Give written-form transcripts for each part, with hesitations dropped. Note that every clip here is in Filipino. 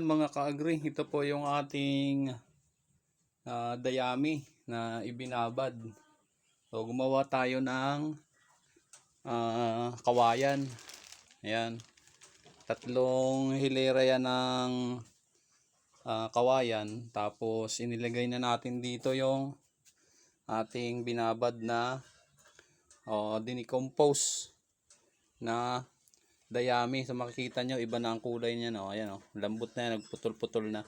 mga ka-agri, ito po yung ating dayami na ibinabad. So gumawa tayo ng kawayan. Ayan. 3 hilera yan ng kawayan. Tapos inilagay na natin dito yung ating binabad na dinicompose na dayami. So makikita nyo, iba na ang kulay niya, no? Ayan, oh, lambot na yan, nagputol-putol na.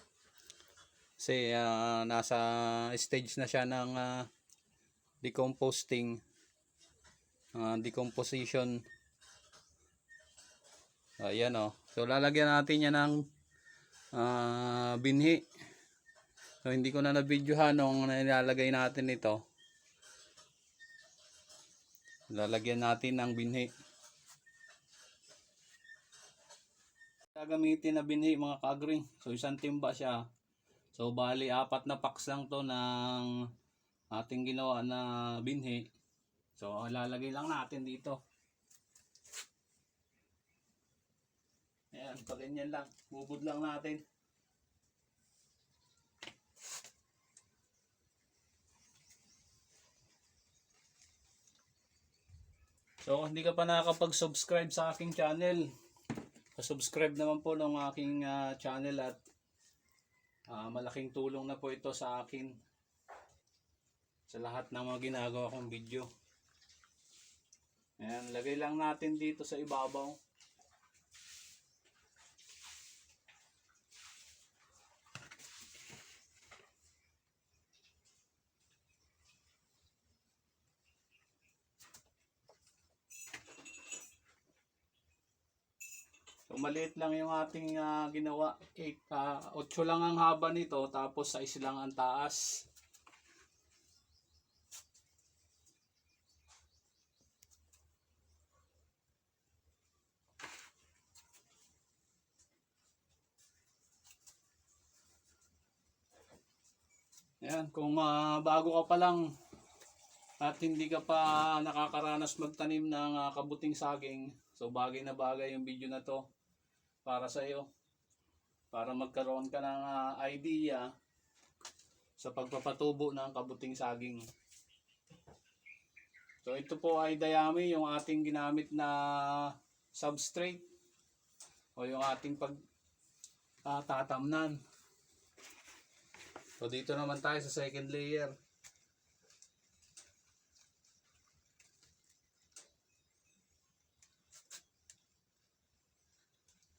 Kasi nasa stage na siya ng decomposition. Ayan, oh. So lalagyan natin yan ng binhi. So hindi ko na na-videohan nung nilalagay natin ito. Lalagyan natin ng binhi. Gagamitin na binhi mga ka-agri. So isang timba siya. So bali 4 na packs lang to ng ating ginawa na binhi. So lalagay lang natin dito. Ayan, pa ganyan lang. Bubod lang natin. So kung hindi ka pa nakakapag-subscribe sa aking channel, subscribe naman po ng aking channel at malaking tulong na po ito sa akin sa lahat ng mga ginagawa kong video. Ayan, lagay lang natin dito sa ibabaw. So maliit lang yung ating ginawa. 8 lang ang haba nito, tapos 6 lang ang taas. Ayan, kung bago ka pa lang at hindi ka pa nakakaranas magtanim ng kabuting saging, so bagay na bagay yung video na to para sa iyo, para magkaroon ka ng idea sa pagpapatubo ng kabuting saging. So ito po ay dayami, yung ating ginamit na substrate o yung ating tatamnan. So dito naman tayo sa second layer.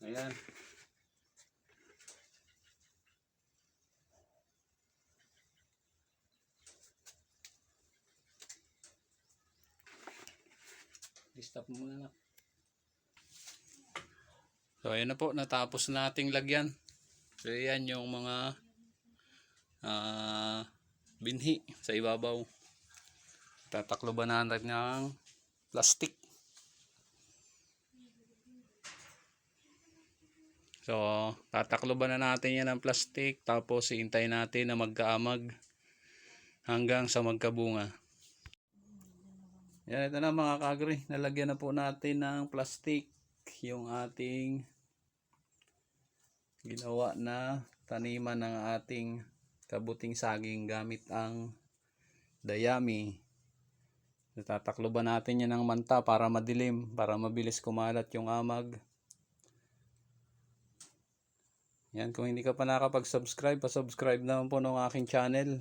Ayan. I-stop muna na. So ayan na po, natapos nating lagyan. So ayan yung mga binhi sa ibabaw. Tatakloban natin ng plastic. So tatakloban na natin yan ng plastic, tapos iintayin natin na magkaamag hanggang sa magkabunga. Yan, ito na mga ka-agri, nalagyan na po natin ng plastic yung ating ginawa na taniman ng ating kabuting saging gamit ang dayami. Tatakloban natin yan ng manta para madilim, para mabilis kumalat yung amag. Yan, kung hindi ka pa nakapag-subscribe, pa-subscribe naman po ng aking channel.